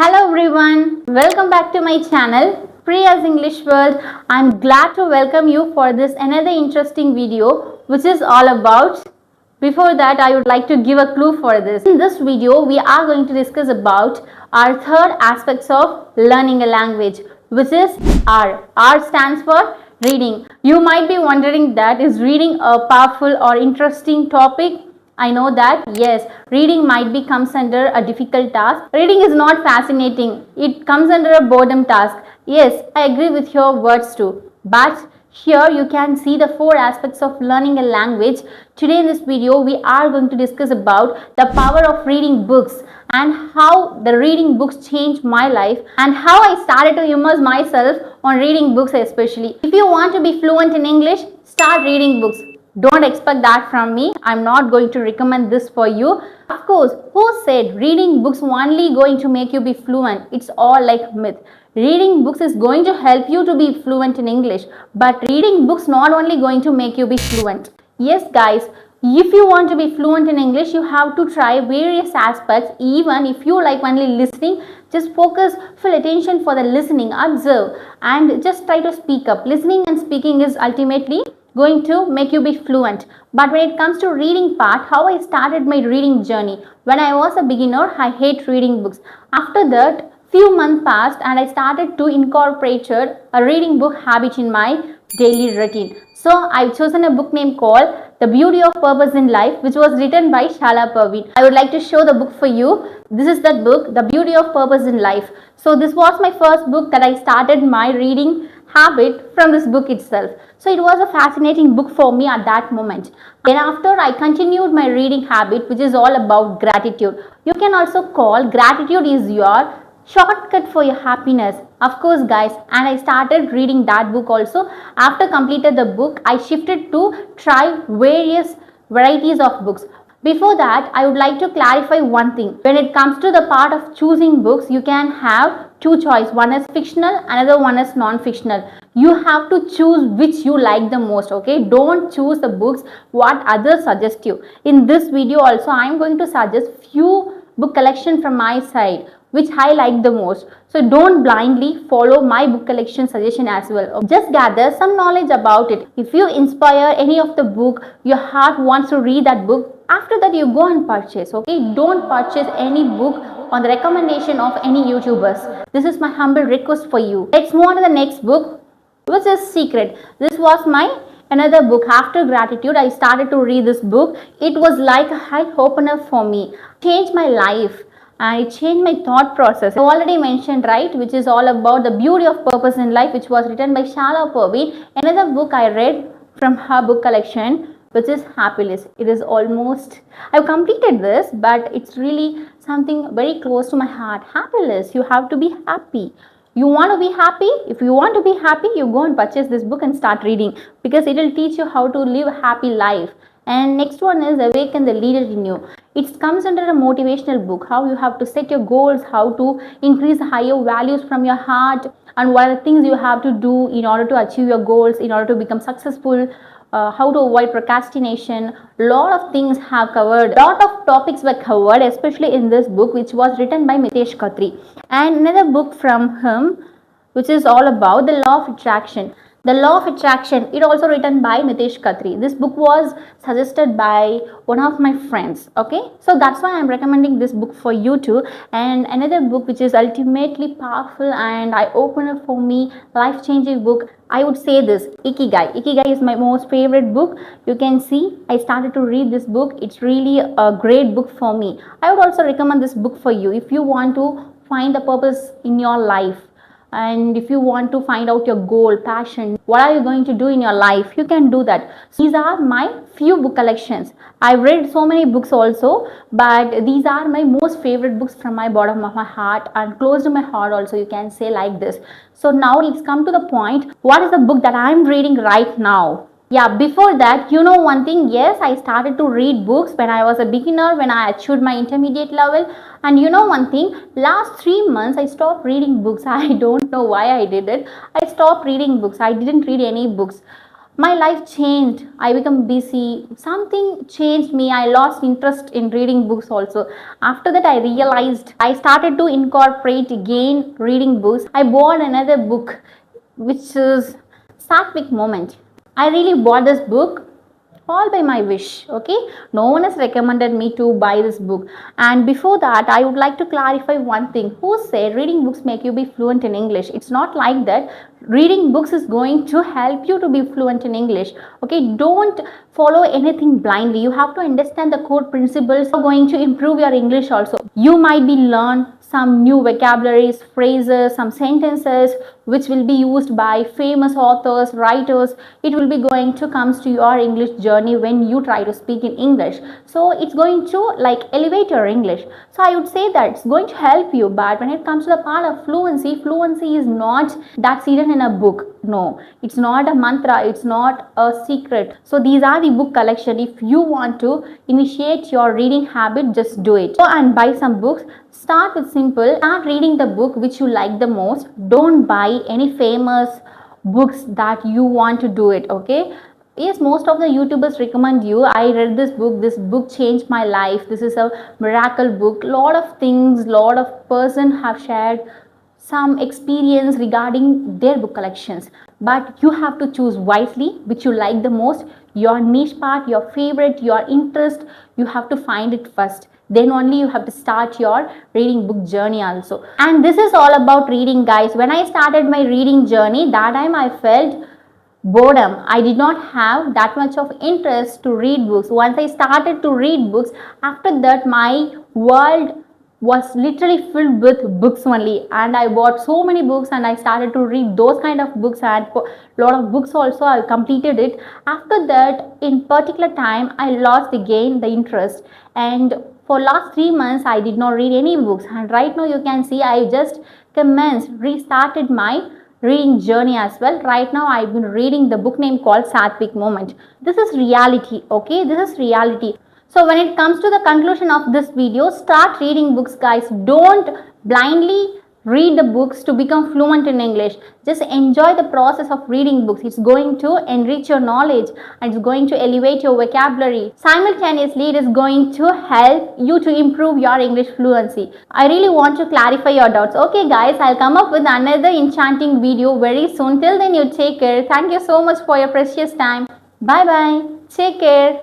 Hello everyone, welcome back to my channel Priya's English World. I'm glad to welcome you for this another interesting video which is all about. Before that, I would like to give a clue for this. In this video, we are going to discuss about our third aspects of learning a language, which is R. R stands for reading. You might be wondering that is reading a powerful or interesting topic? I know that yes, reading might be comes under a difficult task. Reading is not fascinating. It comes under a boredom task. Yes, I agree with your words too. But here you can see the four aspects of learning a language. Today in this video, we are going to discuss about the power of reading books and how the reading books changed my life and how I started to immerse myself on reading books especially. If you want to be fluent in English, start reading books. Don't expect that from me. I'm not going to recommend this for you. Of course, who said reading books only going to make you be fluent? It's all like myth. Reading books is going to help you to be fluent in English, but reading books not only going to make you be fluent. Yes guys, if you want to be fluent in English, you have to try various aspects. Even if you like only listening, just focus full attention for the listening, observe and just try to speak up. Listening and speaking is ultimately going to make you be fluent. But when it comes to reading part, how I started my reading journey. When I was a beginner, I hate reading books. After that, few months passed and I started to incorporate a reading book habit in my daily routine. So I've chosen a book name called The Beauty of Purpose in Life, which was written by Shala Parveen. I would like to show the book for you. This is that book, The Beauty of Purpose in Life. So this was my first book that I started my reading habit from this book itself. So it was a fascinating book for me at that moment. Then after I continued my reading habit, which is all about gratitude. You can also call gratitude is your shortcut for your happiness. Of course guys, and I started reading that book also. After completed the book, I shifted to try various varieties of books. Before that, I would like to clarify one thing. When it comes to the part of choosing books, you can have two choices. One is fictional, another one is non-fictional. You have to choose which you like the most, okay? Don't choose the books what others suggest you. In this video also, I am going to suggest few book collection from my side which I like the most. So don't blindly follow my book collection suggestion as well. Just gather some knowledge about it. If you inspire any of the book, your heart wants to read that book, after that you go and purchase, okay? Don't purchase any book on the recommendation of any YouTubers. This is my humble request for you. Let's move on to the next book, which is Secret. This was my another book. After gratitude, I started to read this book. It was like a eye opener for me. Changed my life. And it changed my thought process. I already mentioned, right, which is all about the beauty of purpose in life, which was written by Shala Parveen. Another book I read from her book collection, which is Happiness. It is almost, I've completed this, but it's really something very close to my heart. Happiness, you have to be happy. You want to be happy? If you want to be happy, you go and purchase this book and start reading, because it will teach you how to live a happy life. And next one is Awaken the Leader in You. It comes under a motivational book, how you have to set your goals, how to increase higher values from your heart, and what are the things you have to do in order to achieve your goals, in order to become successful, how to avoid procrastination. Lot of things have covered. Lot of topics were covered, especially in this book, which was written by Mitesh Khatri. And another book from him, which is all about the law of attraction. The Law of Attraction, it also written by Mitesh Khatri. This book was suggested by one of my friends, okay? So that's why I'm recommending this book for you too. And another book which is ultimately powerful and eye-opener for me, life-changing book, I would say this, Ikigai. Ikigai is my most favorite book. You can see I started to read this book. It's really a great book for me. I would also recommend this book for you if you want to find the purpose in your life. And if you want to find out your goal, passion, what are you going to do in your life, you can do that. So these are my few book collections. I've read so many books also, but these are my most favorite books from my bottom of my heart and close to my heart also, you can say like this. So now let's come to the point. What is the book that I'm reading right now? Yeah, before that, you know one thing, yes, I started to read books when I was a beginner, when I achieved my intermediate level. And you know one thing, last 3 months I stopped reading books. I don't know why I did it. I stopped reading books. I didn't read any books. my life changed. I become busy. Something changed me. I lost interest in reading books also. After that, I realized I started to incorporate again reading books. I bought another book, which is Sattvic Moment. I really bought this book all by my wish. Okay, no one has recommended me to buy this book. And before that, I would like to clarify one thing. Who said reading books make you be fluent in English? It's not like that. Reading books is going to help you to be fluent in English. Okay, don't follow anything blindly. You have to understand the core principles are going to improve your English also. You might be learn some new vocabularies, phrases, some sentences which will be used by famous authors, writers. It will be going to comes to your English journey when you try to speak in English. So it's going to like elevate your English. So I would say that it's going to help you. But when it comes to the part of fluency, fluency is not that's hidden in a book. No, it's not a mantra, it's not a secret. So these are the book collection. If you want to initiate your reading habit, just do it. Go and buy some books. Start with simple. Start reading the book which you like the most. Don't buy any famous books that you want to do it. Okay, yes, most of the YouTubers recommend you. I read this book changed my life, this is a miracle book. Lot of things, lot of person have shared some experience regarding their book collections, but you have to choose wisely which you like the most, your niche part, your favorite, your interest. You have to find it first, then only you have to start your reading book journey also. And this is all about reading, guys. When I started my reading journey, that time I felt boredom. I did not have that much of interest to read books. Once I started to read books, after that my world was literally filled with books only, and I bought so many books and I started to read those kind of books, and lot of books also I completed it. After that, in particular time, I lost again the interest, and for last 3 months I did not read any books. And right now you can see I just restarted my reading journey as well. Right now I've been reading the book name called Sattvic Moment. This is reality. Okay, this is reality. So when it comes to the conclusion of this video, start reading books, guys. Don't blindly read the books to become fluent in English. Just enjoy the process of reading books. It's going to enrich your knowledge and it's going to elevate your vocabulary. Simultaneously, it is going to help you to improve your English fluency. I really want to clarify your doubts. Okay guys, I'll come up with another enchanting video very soon. Till then, you take care. Thank you so much for your precious time. Bye bye. Take care.